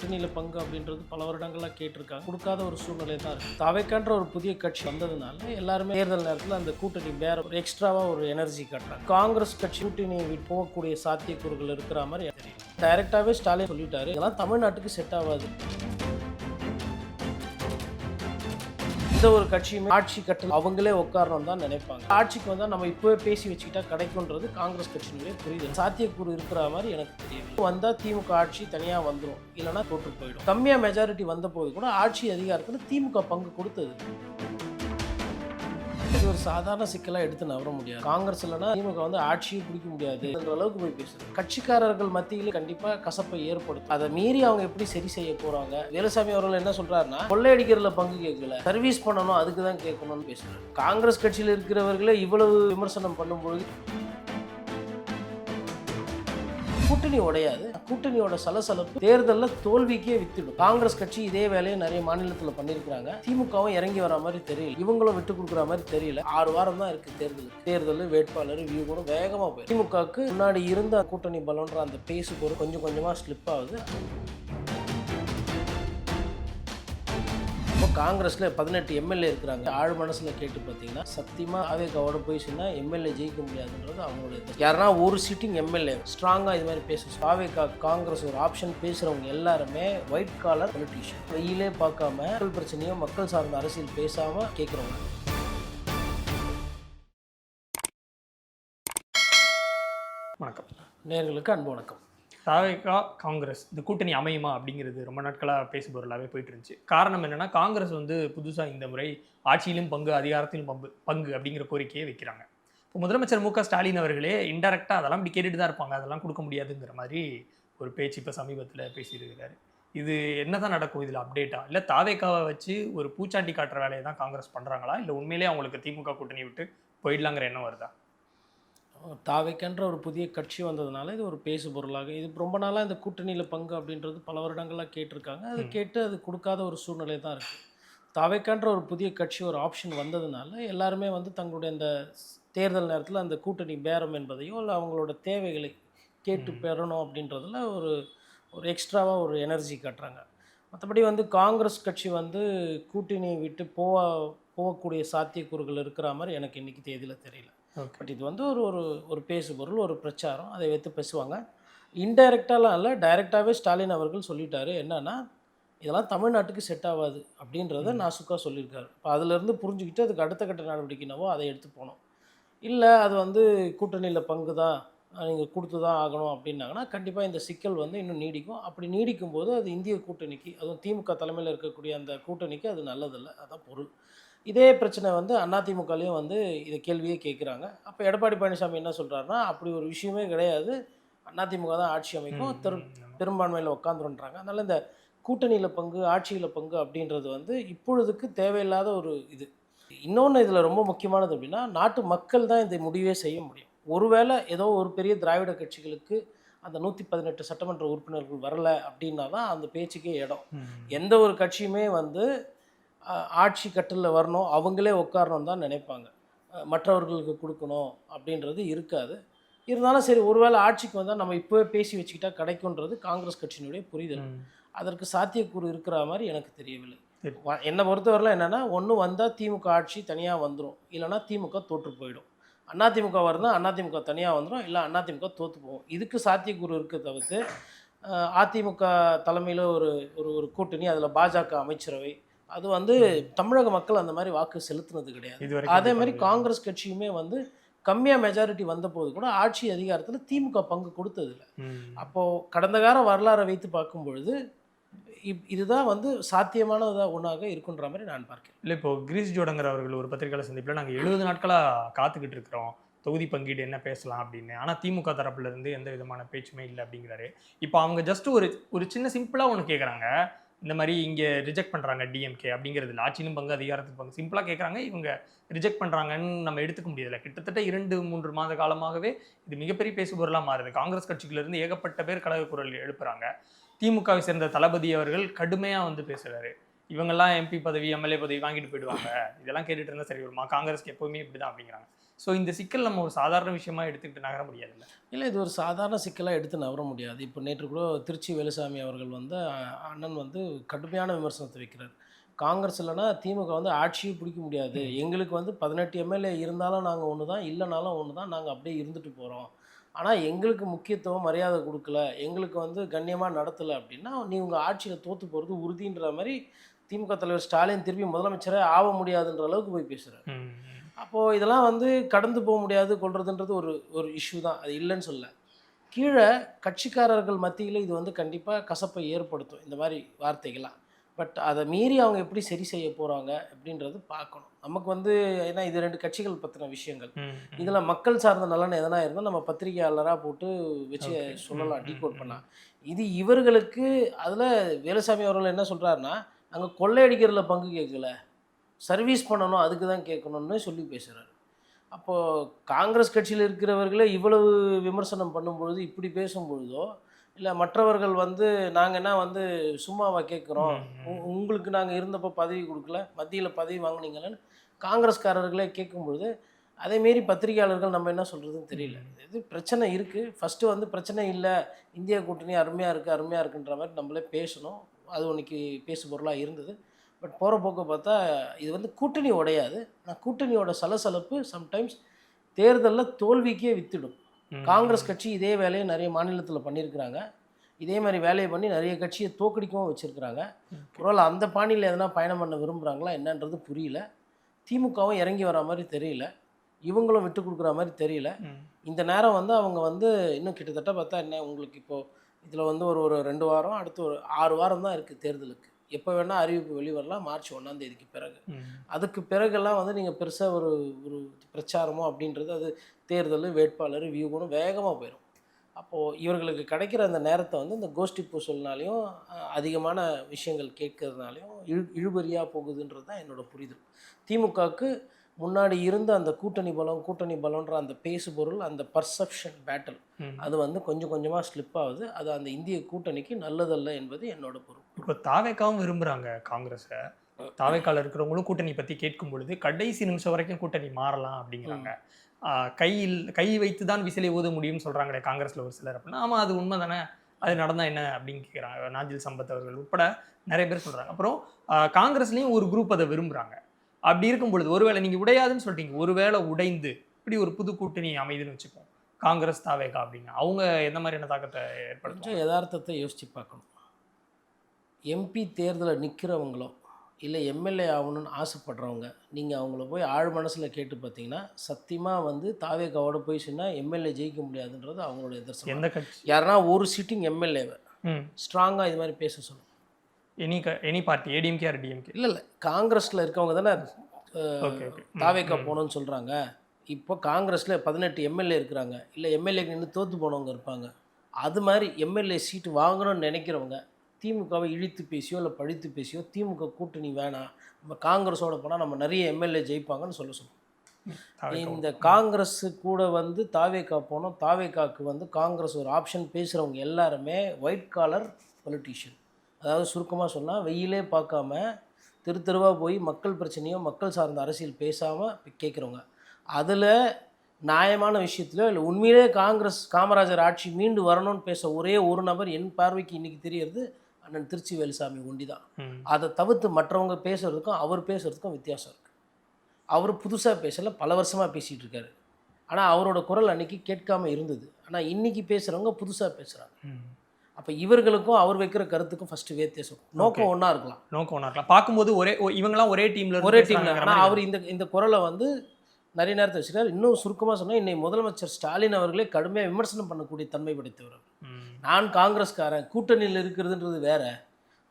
கூட்டணியில் பங்கு அப்படின்றது பல வருடங்களாக கேட்டிருக்காங்க. கொடுக்காத ஒரு சூழ்நிலை தான் இருக்குது. தாவேக்கான்ற ஒரு புதிய கட்சி வந்ததுனால எல்லாருமே தேர்தல் நேரத்தில் அந்த கூட்டணி வேற ஒரு எக்ஸ்ட்ராவாக ஒரு எனர்ஜி காட்டுறாங்க. காங்கிரஸ் கட்சி கூட்டணியை விட்டு போகக்கூடிய சாத்தியக்கூறுகள் இருக்கிற மாதிரி தெரியும். டைரெக்டாகவே ஸ்டாலின் சொல்லிட்டாரு, இதெல்லாம் தமிழ்நாட்டுக்கு செட் ஆகாது. எந்த ஒரு கட்சியுமே ஆட்சி கட்டல் அவங்களே உட்காரணும் தான் நினைப்பாங்க. ஆட்சிக்கு வந்தால் நம்ம இப்போவே பேசி வச்சுக்கிட்டா கிடைக்கும்ன்றது காங்கிரஸ் கட்சியினுடைய புரியுது. சாத்தியக்கூறு இருக்கிற மாதிரி எனக்கு தெரியும். வந்தால் திமுக ஆட்சி தனியாக வந்துடும், இல்லைன்னா தோற்று போயிடும். கம்மியாக மெஜாரிட்டி வந்த போது கூட ஆட்சி அதிகாரத்தில் திமுக பங்கு கொடுத்தது. இது ஒரு சாதாரண சிக்கலாக எடுத்து நவர முடியாது. காங்கிரஸ் இல்லைன்னா திமுக வந்து ஆட்சியை பிடிக்க முடியாது என்ற அளவுக்கு போய் பேசுது. கட்சிக்காரர்கள் மத்தியில் கண்டிப்பாக கசப்பை ஏற்படுத்தும். அதை மீறி அவங்க எப்படி சரி செய்ய போறாங்க? வேலுசாமி அவர்கள் என்ன சொல்றாருன்னா, கொள்ளையடிக்கிறதுல பங்கு கேட்கல, சர்வீஸ் பண்ணணும், அதுக்கு தான் கேட்கணும்னு பேசுறாரு. காங்கிரஸ் கட்சியில் இருக்கிறவர்களே இவ்வளவு விமர்சனம் பண்ணும்பொழுது கூட்டணி உடையாது. கூட்டணியோட சலசலப்பு தேர்தலில் தோல்விக்கே வித்துடும். காங்கிரஸ் கட்சி இதே வேலையை நிறைய மாநிலத்தில் பண்ணியிருக்கிறாங்க. திமுகவும் இறங்கி வர மாதிரி தெரியல, இவங்களும் விட்டு கொடுக்குற மாதிரி தெரியல. 6 வாரம் தான் இருக்கு தேர்தல் வேட்பாளர் வியூ கூட வேகமாக போய் திமுகவுக்கு முன்னாடி இருந்த கூட்டணி பலன்ற அந்த பேஸுக்கு ஒரு கொஞ்சம் கொஞ்சமாக ஸ்லிப் ஆகுது. காங்கிரஸ்ல 18 எம்எல்ஏ இருக்கிறாங்க. ஆழ் மனசுல கேட்டு பார்த்தீங்கன்னா சத்தியமா ஆவேகாவோட போய் சொன்னா எம்எல்ஏ ஜெயிக்க முடியாதுன்றது அவங்களுடைய. யாருன்னா ஒரு சிட்டிங் எம்எல்ஏ ஸ்ட்ராங்கா இது மாதிரி பேசும் ஆவேகா காங்கிரஸ் ஒரு ஆப்ஷன் பேசுறவங்க எல்லாருமே ஒயிட் காலர் பொலிட்டீஷியன். வெயிலே பார்க்காம மக்கள் பிரச்சனையோ மக்கள் சார்ந்த அரசியல் பேசாம கேட்கிறவங்க. வணக்கம் நேயர்களுக்கு அன்பு வணக்கம். தாவேகா காங்கிரஸ் இந்த கூட்டணி அமையுமா அப்படிங்கிறது ரொம்ப நாட்களாக பேசுபொருளாகவே போயிட்டு இருந்துச்சு. காரணம் என்னன்னா, காங்கிரஸ் வந்து புதுசாக இந்த முறை ஆட்சியிலும் பங்கு அதிகாரத்திலும் பங்கு அப்படிங்கிற கோரிக்கையை வைக்கிறாங்க. இப்போ முதலமைச்சர் மு க ஸ்டாலின் அவர்களே இன்டெரக்டாக அதெல்லாம் இப்படி கேட்டுட்டு தான் இருப்பாங்க, அதெல்லாம் கொடுக்க முடியாதுங்கிற மாதிரி ஒரு பேச்சு இப்போ சமீபத்தில் பேசியிருக்கிறாரு. இது என்ன தான் நடக்கும் இதில் அப்டேட்டா? இல்லை தாவேகாவை வச்சு ஒரு பூச்சாண்டி காட்டுற வேலையை தான் காங்கிரஸ் பண்ணுறாங்களா, இல்லை உண்மையிலே அவங்களுக்கு திமுக கூட்டணி விட்டு போயிடலாங்கிற எண்ணம் வருதா? தாவேக்கன்ற ஒரு புதிய கட்சி வந்ததுனால இது ஒரு பேசு பொருளாக, இது ரொம்ப நாளாக இந்த கூட்டணியில் பங்கு அப்படின்றது பல வருடங்களாக கேட்டிருக்காங்க. அது கேட்டு அது கொடுக்காத ஒரு சூழ்நிலை தான் இருக்குது. தாவேக்கன்ற ஒரு புதிய கட்சி ஒரு ஆப்ஷன் வந்ததுனால எல்லாருமே வந்து தங்களுடைய இந்த தேர்தல் நேரத்தில் அந்த கூட்டணி பேரம் என்பதையோ இல்லை அவங்களோட தேவைகளை கேட்டு பெறணும் அப்படின்றதுல ஒரு ஒரு எக்ஸ்ட்ராவாக ஒரு எனர்ஜி காட்டுறாங்க. மற்றபடி வந்து காங்கிரஸ் கட்சி வந்து கூட்டணியை விட்டு போகக்கூடிய சாத்தியக்கூறுகள் இருக்கிற மாதிரி எனக்கு இன்றைக்கி தேதியில் தெரியல. பட் இது வந்து ஒரு ஒரு ஒரு பேசு பொருள், ஒரு பிரச்சாரம், அதை வைத்து பேசுவாங்க. இன்டைரக்டாலாம் இல்லை, டைரெக்டாகவே ஸ்டாலின் அவர்கள் சொல்லிட்டாரு. என்னன்னா, இதெல்லாம் தமிழ்நாட்டுக்கு செட் ஆகாது அப்படின்றத நாசுக்காக சொல்லியிருக்காரு. இப்போ அதிலேருந்து புரிஞ்சுக்கிட்டு அதுக்கு அடுத்த கட்ட நடவடிக்கைனவோ அதை எடுத்து போகணும். இல்லை அது வந்து கூட்டணியில் பங்கு தான், நீங்கள் கொடுத்து தான் ஆகணும் அப்படின்னாங்கன்னா கண்டிப்பாக இந்த சிக்கல் வந்து இன்னும் நீடிக்கும். அப்படி நீடிக்கும் போது அது இந்திய கூட்டணிக்கு, அதுவும் திமுக தலைமையில் இருக்கக்கூடிய அந்த கூட்டணிக்கு அது நல்லதில்லை. அதான் பொருள். இதே பிரச்சனை வந்து அதிமுகலையும் வந்து இதை கேள்வியே கேட்குறாங்க. அப்போ எடப்பாடி பழனிசாமி என்ன சொல்கிறாருன்னா, அப்படி ஒரு விஷயமே கிடையாது, அதிமுக தான் ஆட்சி அமைக்கும், பெரும்பான்மையில் உட்காந்துருன்றாங்க. அதனால் இந்த கூட்டணியில் பங்கு ஆட்சியில் பங்கு அப்படின்றது வந்து இப்பொழுதுக்கு தேவையில்லாத ஒரு இது. இன்னொன்று இதில் ரொம்ப முக்கியமானது அப்படின்னா, நாட்டு மக்கள் தான் இந்த முடிவே செய்ய முடியும். ஒருவேளை ஏதோ ஒரு பெரிய திராவிட கட்சிகளுக்கு அந்த 118 சட்டமன்ற உறுப்பினர்கள் வரலை அப்படின்னா தான் அந்த பேச்சுக்கே இடம். எந்த ஒரு கட்சியுமே வந்து ஆட்சி கட்டலில் வரணும், அவங்களே உட்காரணும் தான் நினைப்பாங்க. மற்றவர்களுக்கு கொடுக்கணும் அப்படின்றது இருக்காது. இருந்தாலும் சரி, ஒருவேளை ஆட்சிக்கு வந்தால் நம்ம இப்போவே பேசி வச்சுக்கிட்டா கிடைக்குன்றது காங்கிரஸ் கட்சியினுடைய புரிதல். அதற்கு சாத்தியக்கூறு இருக்கிற மாதிரி எனக்கு தெரியவில்லை. என்னை பொறுத்தவரையில் என்னென்னா, ஒன்று வந்தால் திமுக ஆட்சி தனியாக வந்துடும், இல்லைனா திமுக தோற்று போயிடும். அதிமுக வருந்தால் அதிமுக தனியாக வந்துடும், இல்லை அதிமுக தோற்று போகும். இதுக்கு சாத்தியக்கூறு இருக்க தவிர்த்து அதிமுக தலைமையில் ஒரு ஒரு கூட்டணி, அதில் பாஜக அமைச்சரவை, அது வந்து தமிழக மக்கள் அந்த மாதிரி வாக்கு செலுத்தினது கிடையாது. அதே மாதிரி காங்கிரஸ் கட்சியுமே வந்து கம்மியாக மெஜாரிட்டி வந்த போது கூட ஆட்சி அதிகாரத்தில் திமுக பங்கு கொடுத்ததில்லை. அப்போது கடந்த கால வரலாறை வைத்து பார்க்கும் பொழுது இதுதான் வந்து சாத்தியமானதாக ஒன்றாக இருக்குன்ற மாதிரி நான் பார்க்கிறேன். இல்லை, இப்போ கிரீஷ் ஜோடங்கர் அவர்கள் ஒரு பத்திரிகையாளர் சந்திப்பில் நாங்கள் 70 நாட்களாக காத்துக்கிட்டு இருக்கிறோம் தொகுதி பங்கீடு என்ன பேசலாம் அப்படின்னு, ஆனால் திமுக தரப்புலேருந்து எந்த விதமான பேச்சுமே இல்லை அப்படிங்கிறாரு. இப்போ அவங்க ஜஸ்ட் ஒரு சின்ன சிம்பிளாக ஒன்று கேட்குறாங்க, இந்த மாதிரி இங்கே ரிஜெக்ட் பண்ணுறாங்க டிஎம்கே அப்படிங்கிறது இல்லை, ஆட்சியிலும் பங்கு அதிகாரத்துக்கு பங்கு சிம்பிளாக கேட்குறாங்க, இவங்க ரிஜெக்ட் பண்ணுறாங்கன்னு நம்ம எடுத்துக்க முடியல. கிட்டத்தட்ட 2-3 மாத காலமாகவே இது மிகப்பெரிய பேசுபொருளாக மாறுது. காங்கிரஸ் கட்சியிலிருந்து ஏகப்பட்ட பேர் கழக குரல் எழுப்புறாங்க. திமுகவை சேர்ந்த தளபதி அவர்கள் கடுமையாக வந்து பேசுகிறாரு, இவங்கெல்லாம் எம்பி பதவி எம்எல்ஏ பதவி வாங்கிட்டு போயிடுவாங்க, இதெல்லாம் கேட்டுட்டு இருந்தால் சரி வருமா, காங்கிரஸ்க்கு எப்போவுமே இப்படி தான் அப்படிங்கிறாங்க. ஸோ இந்த சிக்கல் நம்ம ஒரு சாதாரண விஷயமா எடுத்துக்கிட்டு நகர முடியாதுல்ல. இல்லை, இது ஒரு சாதாரண சிக்கலாக எடுத்து நகர முடியாது. இப்போ நேற்று கூட திருச்சி வேலுசாமி அவர்கள் வந்து அண்ணன் வந்து கடுமையான விமர்சனத்தை வைக்கிறார். காங்கிரஸ் இல்லைன்னா திமுக வந்து ஆட்சியும் பிடிக்க முடியாது. எங்களுக்கு வந்து 18 எம்எல்ஏ இருந்தாலும் நாங்கள் ஒன்று தான், இல்லைனாலும் ஒன்று தான், நாங்கள் அப்படியே இருந்துட்டு போகிறோம். ஆனால் எங்களுக்கு முக்கியத்துவம் மரியாதை கொடுக்கல, எங்களுக்கு வந்து கண்ணியமாக நடத்தலை அப்படின்னா நீ உங்கள் ஆட்சியில் தோற்று போகிறது உறுதின்ற மாதிரி திமுக தலைவர் ஸ்டாலின் திருப்பி முதலமைச்சரே ஆக முடியாதுன்ற அளவுக்கு போய் பேசுகிறார். அப்போது இதெல்லாம் வந்து கடந்து போக முடியாது கொள்றதுன்றது ஒரு ஒரு இஷ்யூ தான், அது இல்லைன்னு சொல்ல. கீழே கட்சிக்காரர்கள் மத்தியில் இது வந்து கண்டிப்பாக கசப்பை ஏற்படுத்தும் இந்த மாதிரி வார்த்தைகள்லாம். பட் அதை மீறி அவங்க எப்படி சரி செய்ய போகிறாங்க அப்படின்றது பார்க்கணும். நமக்கு வந்து ஏன்னா இது 2 கட்சிகள் பற்றின விஷயங்கள். இதில் மக்கள் சார்ந்த நலன் எதனா இருந்தால் நம்ம பத்திரிகையாளராக போட்டு வச்சு சொல்லலாம், டீகோட் பண்ணலாம். இது இவர்களுக்கு அதில் வேலுசாமி அவர்கள் என்ன சொல்கிறாருன்னா, அங்கே கொள்ளையடிக்கிறதுல பங்கு கேட்கல, சர்வீஸ் பண்ணணும் அதுக்கு தான் கேட்கணும்னு சொல்லி பேசுகிறாரு. அப்போது காங்கிரஸ் கட்சியில் இருக்கிறவர்களே இவ்வளவு விமர்சனம் பண்ணும்பொழுது, இப்படி பேசும்பொழுதோ, இல்லை மற்றவர்கள் வந்து நாங்கள் என்ன வந்து சும்மாவா கேட்குறோம், உங்களுக்கு நாங்கள் இருந்தப்போ பதவி கொடுக்கல, மத்தியில் பதவி வாங்கினீங்களேன்னு காங்கிரஸ்காரர்களே கேட்கும்பொழுது, அதேமாரி பத்திரிகையாளர்கள் நம்ம என்ன சொல்கிறதுன்னு தெரியல. இது பிரச்சனை இருக்குது. ஃபஸ்ட்டு வந்து பிரச்சனை இல்லை, இந்தியா கூட்டணி அருமையாக இருக்குது அருமையாக இருக்குன்ற மாதிரி நம்மளே பேசணும். அது இன்னைக்கு பேசு பொருளாக இருந்தது. பட் போகிற போக்க பார்த்தா இது வந்து கூட்டணி உடையாது. ஆனால் கூட்டணியோட சலசலப்பு சம்டைம்ஸ் தேர்தலில் தோல்விக்கே வித்திடும். காங்கிரஸ் கட்சி இதே வேலையை நிறைய மாநிலத்தில் பண்ணியிருக்கிறாங்க. இதே மாதிரி வேலையை பண்ணி நிறைய கட்சியை தோக்கடிக்கவும் வச்சுருக்கிறாங்க. ஒருவேளை அந்த பாணியில் எதனா பயணம் பண்ண விரும்புகிறாங்களா என்னன்றது புரியல. திமுகவும் இறங்கி வர மாதிரி தெரியல, இவங்களும் விட்டு கொடுக்குற மாதிரி தெரியல. இந்த நேரம் வந்து அவங்க வந்து இன்னும் கிட்டத்தட்ட பார்த்தா என்ன உங்களுக்கு இப்போது இதில் வந்து ஒரு 2 வாரம், அடுத்து ஒரு 6 வாரம் தான் இருக்குது தேர்தலுக்கு. எப்போ வேணால் அறிவிப்பு வெளிவரலாம், மார்ச் 1ஆம் தேதிக்கு பிறகு. அதுக்கு பிறகெல்லாம் வந்து நீங்கள் பெருசாக ஒரு ஒரு பிரச்சாரமோ அப்படின்றது, அது தேர்தல் வேட்பாளர் வியூகணும் வேகமாக போயிடும். அப்போது இவர்களுக்கு கிடைக்கிற அந்த நேரத்தை வந்து இந்த கோஷ்டி பூசல்னாலையும் அதிகமான விஷயங்கள் கேட்கறதுனாலையும் இழுபறியாக போகுதுன்றது தான் என்னோடய புரிதல். திமுகவுக்கு முன்னாடி இருந்த அந்த கூட்டணி பலம்ன்ற அந்த பேசு பொருள், அந்த பர்செப்ஷன் பேட்டில், அது வந்து கொஞ்சம் கொஞ்சமாக ஸ்லிப் ஆகுது. அது அந்த இந்திய கூட்டணிக்கு நல்லதல்ல என்பது என்னோட பொருள். இப்போ தாவேக்காவும் விரும்புகிறாங்க காங்கிரஸை. தாவேக்கால இருக்கிறவங்களும் கூட்டணி பற்றி கேட்கும் பொழுது கடைசி நிமிஷம் வரைக்கும் கூட்டணி மாறலாம் அப்படிங்கிறாங்க. கை வைத்து தான் விசிலை ஊத முடியும்னு சொல்கிறாங்களே காங்கிரஸில் ஒரு சிலர். அப்படின்னா ஆமாம், அது உண்மை தானே, அது நடந்தால் என்ன அப்படின்னு கேட்குறாங்க. நாஞ்சில் சம்பத் அவர்கள் உட்பட நிறைய பேர் சொல்கிறாங்க. அப்புறம் காங்கிரஸ்லேயும் ஒரு குரூப் அதை விரும்புகிறாங்க. அப்படி இருக்கும் பொழுது ஒருவேளை நீங்கள் உடையாதுன்னு சொல்லிட்டீங்க, ஒருவேளை உடைந்து இப்படி ஒரு புது கூட்டணி அமைதுன்னு வச்சுப்போம், காங்கிரஸ் தாவேகா அப்படிங்க, அவங்க எந்த மாதிரியான தாக்கத்தை ஏற்படுத்தும்? யதார்த்தத்தை யோசித்து பார்க்கணும். எம்பி தேர்தலில் நிற்கிறவங்களோ இல்லை எம்எல்ஏ ஆகணும்னு ஆசைப்படுறவங்க, நீங்கள் அவங்கள போய் ஆழ் மனசில் கேட்டு பார்த்தீங்கன்னா சத்தியமாக வந்து தாவேகாவோட போய் சொன்னால் எம்எல்ஏ ஜெயிக்க முடியாதுன்றது அவங்களோட எதிர்ப்பு. எந்த கட்சி யாருன்னா ஒரு சிட்டிங் எம்எல்ஏவை ஸ்ட்ராங்காக இது மாதிரி பேச சொல்லணும். Any party, ADMK or DMK? இல்லை காங்கிரஸில் இருக்கவங்க தானே தாவேகா போகணுன்னு சொல்கிறாங்க. இப்போ காங்கிரஸில் 18 எம்எல்ஏ இருக்கிறாங்க, இல்லை எம்எல்ஏக்கு நின்று தோற்று போனவங்க இருப்பாங்க. அது மாதிரி எம்எல்ஏ சீட்டு வாங்கணும்னு நினைக்கிறவங்க திமுகவை இழித்து பேசியோ இல்லை பழித்து பேசியோ திமுக கூட்டணி வேணாம், நம்ம காங்கிரஸோட போனால் நம்ம நிறைய எம்எல்ஏ ஜெயிப்பாங்கன்னு சொல்லணும். இந்த காங்கிரஸ் கூட வந்து தாவேகா போனோம், தாவேகாவுக்கு வந்து காங்கிரஸ் ஒரு ஆப்ஷன் பேசுகிறவங்க எல்லாருமே ஒயிட் காலர் பொலிட்டீஷியன். அதாவது சுருக்கமாக சொன்னால் வெயிலே பார்க்காம தெரு தெருவாக போய் மக்கள் பிரச்சனையோ மக்கள் சார்ந்த அரசியல் பேசாமல் கேட்குறவங்க. அதில் நியாயமான விஷயத்துலையோ இல்லை உண்மையிலே காமராஜர் ஆட்சி மீண்டு வரணும்னு பேச ஒரே ஒரு நபர் என் பார்வைக்கு இன்றைக்கி தெரியறது அண்ணன் திருச்சி வேலுசாமி ஒண்டி தான். அதை தவிர்த்து மற்றவங்க பேசுகிறதுக்கும் அவர் பேசுகிறதுக்கும் வித்தியாசம் இருக்குது. அவர் புதுசாக பேசலை, பல வருஷமாக பேசிகிட்டு இருக்காரு. ஆனால் அவரோட குரல் அன்றைக்கி கேட்காமல் இருந்தது. ஆனால் இன்றைக்கி பேசுகிறவங்க புதுசாக பேசுகிறாங்க. அப்போ இவர்களுக்கும் அவர் வைக்கிற கருத்துக்கும் ஃபஸ்ட்டு வித்தியாசம். நோக்கம் ஒன்றா இருக்கலாம், பார்க்கும்போது இவங்கெல்லாம் ஒரே டீமில். ஆனால் அவர் இந்த குரலை வந்து நிறைய நேரத்தை வச்சுருக்காரு. இன்னும் சுருக்கமாக சொன்னால் இன்னைக்கு முதலமைச்சர் ஸ்டாலின் அவர்களே கடுமையாக விமர்சனம் பண்ணக்கூடிய தன்மை படைத்தவர். நான் காங்கிரஸ்காரன், கூட்டணியில் இருக்கிறதுன்றது வேற,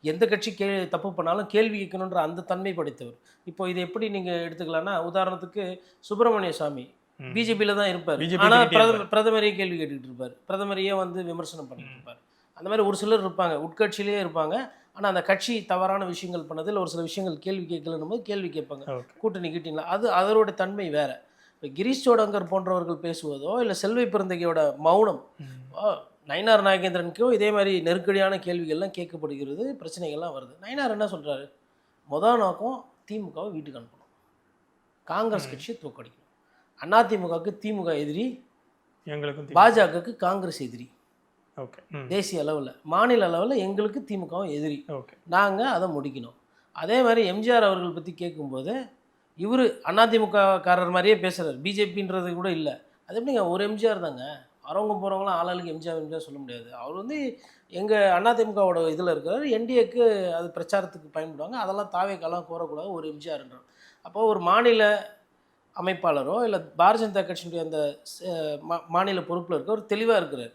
எந்த கட்சி தப்பு பண்ணாலும் கேள்வி கேட்கணுன்ற அந்த தன்மை படைத்தவர். இப்போ இதை எப்படி நீங்கள் எடுத்துக்கலாம்னா, உதாரணத்துக்கு சுப்பிரமணிய சாமி பிஜேபியில் தான் இருப்பார், ஆனால் பிரதமரையே கேள்வி கேட்டுக்கிட்டு இருப்பார், பிரதமரையே வந்து விமர்சனம் பண்ணிட்டு இருப்பார். அந்த மாதிரி ஒரு சிலர் இருப்பாங்க, உட்கட்சியிலே இருப்பாங்க. ஆனால் அந்த கட்சி தவறான விஷயங்கள் பண்ணதில் ஒரு சில விஷயங்கள் கேள்வி கேட்கலன்னும் போது கேள்வி கேட்பாங்க, கூட்டணி கிட்டிங்களா, அது அதோட தன்மை வேறு. இப்போ கிரீஷ் சோடங்கர் போன்றவர்கள் பேசுவதோ இல்லை செல்வை பிறந்தகையோட மௌனம், நயினார் நாகேந்திரனுக்கோ இதே மாதிரி நெருக்கடியான கேள்விகள்லாம் கேட்கப்படுகிறது, பிரச்சனைகள்லாம் வருது. நயினார் என்ன சொல்கிறாரு, நோக்கம் திமுகவை வீட்டுக்கு அனுப்பணும், காங்கிரஸ் கட்சியை தோக்கடிக்கணும். அதிமுகவுக்கு திமுக எதிரி, எங்களுக்கும் பாஜகவுக்கு காங்கிரஸ் எதிரி. ஓகே. தேசிய அளவில், மாநில அளவில் எங்களுக்கு திமுகவும் எதிரி. ஓகே. நாங்கள் அதை முடிக்கணும். அதே மாதிரி எம்ஜிஆர் அவர்கள் பற்றி கேட்கும்போது இவர் அதிமுககாரர் மாதிரியே பேசுகிறார், பிஜேபின்றது கூட இல்லை. அது எப்படிங்க, ஒரு எம்ஜிஆர் தாங்க, வரவங்க போகிறவங்களாம் ஆளாளுக்கு எம்ஜிஆர் சொல்ல முடியாது. அவர் வந்து எங்கள் அதிமுகவோட இதில் இருக்கிறார், என்டிஏக்கு அது பிரச்சாரத்துக்கு பயன்படுவாங்க, அதெல்லாம் தாவேக்கெல்லாம் கோரக்கூடாது, ஒரு எம்ஜிஆர்ன்றார். அப்போது ஒரு மாநில அமைப்பாளரோ இல்லை பாரதிய ஜனதா கட்சியினுடைய அந்த மாநில பொறுப்பில் இருக்க ஒரு தெளிவாக இருக்கிறார்.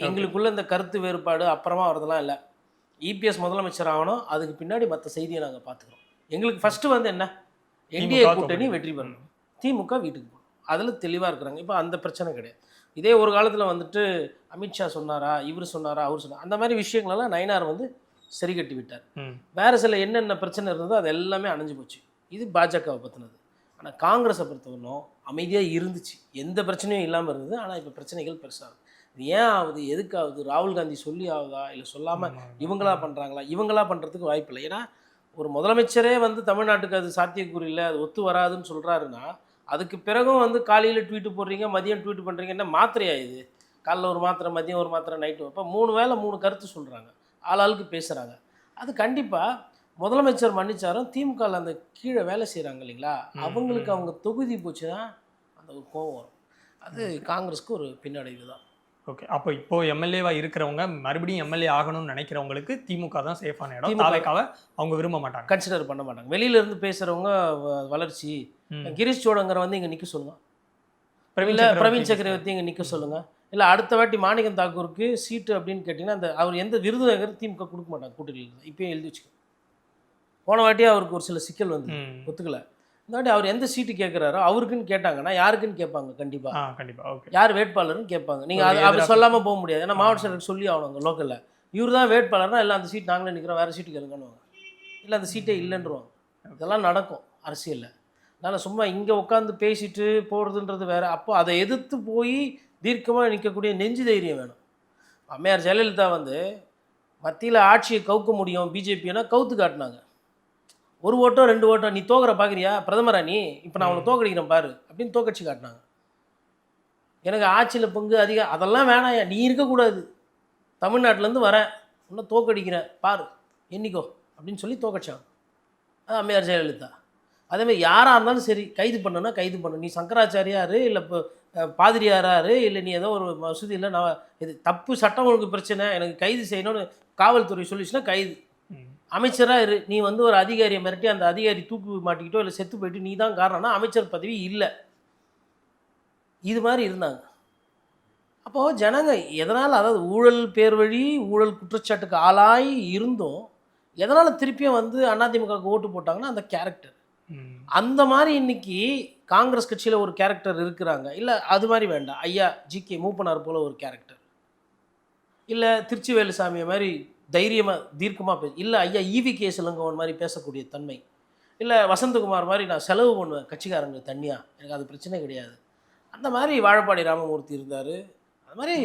எங்களுக்குள்ள இந்த கருத்து வேறுபாடு அப்புறமா வரதெல்லாம் இல்லை, இபிஎஸ் முதலமைச்சர் ஆகணும், அதுக்கு பின்னாடி மற்ற செய்தியை நாங்கள் பார்த்துக்கிறோம். எங்களுக்கு ஃபஸ்ட்டு வந்து என்ன, என்டிஏ கூட்டணி வெற்றி பெறணும், திமுக வீட்டுக்கு போகணும், அதில் தெளிவாக இருக்கிறாங்க. இப்போ அந்த பிரச்சனை கிடையாது. இதே ஒரு காலத்தில் வந்துட்டு அமித்ஷா சொன்னாரா, இவர் சொன்னாரா, அவர் சொன்னார், அந்த மாதிரி விஷயங்களெல்லாம் நயினார் வந்து சரி கட்டி விட்டார். வேறு சில என்னென்ன பிரச்சனை இருந்ததோ அது எல்லாமே அணைஞ்சு போச்சு. இது பாஜகவை பற்றினது. ஆனால் காங்கிரஸை பொறுத்தவரைக்கும் அமைதியாக இருந்துச்சு, எந்த பிரச்சனையும் இல்லாமல் இருந்தது. ஆனால் இப்போ பிரச்சனைகள் பெருசாகுது. இது ஏன் ஆகுது, எதுக்காகுது, ராகுல் காந்தி சொல்லி ஆகுதா, இல்லை சொல்லாமல் இவங்களா பண்ணுறாங்களா? இவங்களா பண்ணுறதுக்கு வாய்ப்பு இல்லை. ஏன்னா ஒரு முதலமைச்சரே வந்து தமிழ்நாட்டுக்கு அது சாத்தியக்கூறு இல்லை, அது ஒத்து வராதுன்னு சொல்கிறாருன்னா, அதுக்கு பிறகும் வந்து காலையில் ட்வீட்டு போடுறீங்க, மதியம் ட்வீட் பண்ணுறீங்க, என்ன மாத்திரையா இது? காலைல ஒரு மாத்திரை, மதியம் ஒரு மாத்திரை, நைட்டு. அப்போ 3 வேளை 3 கருத்து சொல்கிறாங்க, ஆளாளுக்கு பேசுகிறாங்க. அது கண்டிப்பாக முதலமைச்சர் மன்னிச்சாரும் திமுகவில் அந்த கீழே வேலை செய்கிறாங்க இல்லைங்களா, அவங்களுக்கு அவங்க தொகுதி போச்சுன்னா அந்த ஒரு கோவம் வரும். அது காங்கிரஸுக்கு ஒரு பின்னடைவு தான். ஓகே. அப்போ இப்போ எம்எல்ஏவா இருக்கிறவங்க மறுபடியும் எம்எல்ஏ ஆகணும்னு நினைக்கிறவங்களுக்கு திமுக தான் சேஃபான இடம், தாவேக்காவை அவங்க விரும்ப மாட்டாங்க, கன்சிடர் பண்ண மாட்டாங்க. வெளியில இருந்து பேசுகிறவங்க வளர்ச்சி, கிரீஷ் சோடங்கரை வந்து இங்கே நிற்க சொல்லுங்கள், பிரவீன் சக்கரவர்த்தி இங்கே நிற்க சொல்லுங்கள், இல்லை அடுத்த வாட்டி மாணிக்கம் தாக்கூருக்கு சீட்டு அப்படின்னு கேட்டிங்கன்னா அந்த அவர் எந்த விருதுநகர் திமுக கொடுக்க மாட்டாங்க கூட்டணியில். இப்போயும் எழுதி வச்சுக்கோ. போன வாட்டியே அவருக்கு ஒரு சில சிக்கல் வந்து ஒத்துக்கலை. இந்த வாட்டி அவர் எந்த சீட்டு கேட்குறாரோ அவருக்குன்னு கேட்டாங்கன்னா யாருக்குன்னு கேட்பாங்க, கண்டிப்பாக ஓகே, யார் வேட்பாளர்னு கேட்பாங்க. நீங்கள் அது சொல்லாமல் போக முடியாது, ஏன்னா மாவட்ட செயலருக்கு சொல்லி ஆகணும் லோக்கலில், இவர் தான் வேட்பாளர்னா இல்லை அந்த சீட் நாங்களே நிற்கிறோம், வேறு சீட்டு கேளுங்கன்னு, இல்லை அந்த சீட்டே இல்லைன்றவாங்க. இதெல்லாம் நடக்கும் அரசியலில். அதனால் சும்மா இங்கே உட்காந்து பேசிட்டு போகிறதுன்றது வேறு. அப்போ அதை எதிர்த்து போய் தீர்க்கமாக நிற்கக்கூடிய நெஞ்சு தைரியம் வேணும். அம்மையார் ஜெயலலிதா வந்து மத்தியில் ஆட்சியை கவுக்க முடியும் பிஜேபின்னா கவுத்து காட்டினாங்க. 1 ஓட்டோ 2 ஓட்டோ, நீ தோக்குற பார்க்குறியா பிரதமரா நீ, இப்போ நான் அவனை தோக்கடிக்கிறேன் பாரு அப்படின்னு தோக்கடிச்சு காட்டினாங்க. எனக்கு ஆட்சியில் பங்கு அதிகம் அதெல்லாம் வேணாயா, நீ இருக்கக்கூடாது, தமிழ்நாட்டிலேருந்து வரேன், இன்னும் தோக்கடிக்கிறேன் பாரு என்னைக்கோ அப்படின்னு சொல்லி தோக்கடிச்சாங்க. அது அம்மையார் ஜெயலலிதா. அதேமாதிரி யாராக இருந்தாலும் சரி கைது பண்ணுன்னா கைது பண்ணு, நீ சங்கராச்சாரியாரு இல்லை இப்போ பாதிரியாராரு இல்லை நீ ஏதோ ஒரு மசூதியில் நான் இது தப்பு சட்டம் ஒழுங்கு பிரச்சனை எனக்கு கைது செய்யணும்னு காவல்துறை சொல்லிச்சுன்னா கைது. அமைச்சராக இரு, நீ வந்து ஒரு அதிகாரியை மிரட்டி அந்த அதிகாரி தூக்கு மாட்டிக்கிட்டோ இல்லை செத்து போயிட்டு நீ தான் காரணம்னா அமைச்சர் பதவி இல்லை. இது மாதிரி இருந்தாங்க. அப்போது ஜனங்க எதனால், அதாவது ஊழல் பேர் வழி ஊழல் குற்றச்சாட்டுக்கு ஆளாய் இருந்தும் எதனால் திருப்பியும் வந்து அதிமுகவுக்கு ஓட்டு போட்டாங்கன்னா அந்த கேரக்டர். அந்த மாதிரி இன்னைக்கு காங்கிரஸ் கட்சியில் ஒரு கேரக்டர் இருக்கிறாங்க. இல்லை அது மாதிரி வேண்டாம், ஐயா ஜிகே மூப்பனார் போல் ஒரு கேரக்டர், இல்லை திருச்சி வேலுசாமியை மாதிரி தைரியமாக தீர்க்கமாக இல்லை ஐயா ஈவி கே இளங்கோவன் மாதிரி பேசக்கூடிய தன்மை, இல்லை வசந்தகுமார் மாதிரி நான் செலவு பண்ணுவேன் கட்சிக்காரங்க தனியாக, எனக்கு அது பிரச்சனை கிடையாது, அந்த மாதிரி வாழப்பாடி ராமமூர்த்தி இருந்தார். அது மாதிரி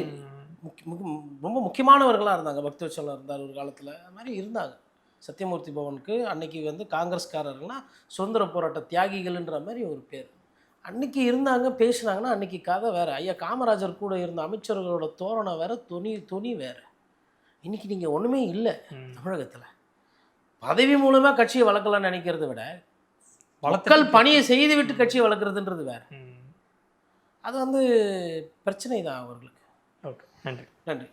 ரொம்ப முக்கியமானவர்களாக இருந்தாங்க. பக்தவச்சலம் இருந்தார் ஒரு காலத்தில், அது மாதிரி இருந்தாங்க. சத்தியமூர்த்தி பவனுக்கு அன்னைக்கு வந்து காங்கிரஸ்காரர்கள்லாம் சுதந்திர போராட்ட தியாகிகள்ன்ற மாதிரி ஒரு பேர் அன்னைக்கு இருந்தாங்க. பேசுனாங்கன்னா அன்னைக்கு கதை வேறு. ஐயா காமராஜர் கூட இருந்த அமைச்சர்களோட தோரணை வேறு, துணி வேறு. இன்றைக்கி நீங்கள் ஒன்றுமே இல்லை தமிழகத்தில். பதவி மூலமாக கட்சியை வளர்க்கலாம்னு நினைக்கிறத விட மக்கள் பணியை செய்து விட்டு கட்சியை வளர்க்குறதுன்றது வேறு. அது வந்து பிரச்சனை தான் அவர்களுக்கு. ஓகே, நன்றி. நன்றி.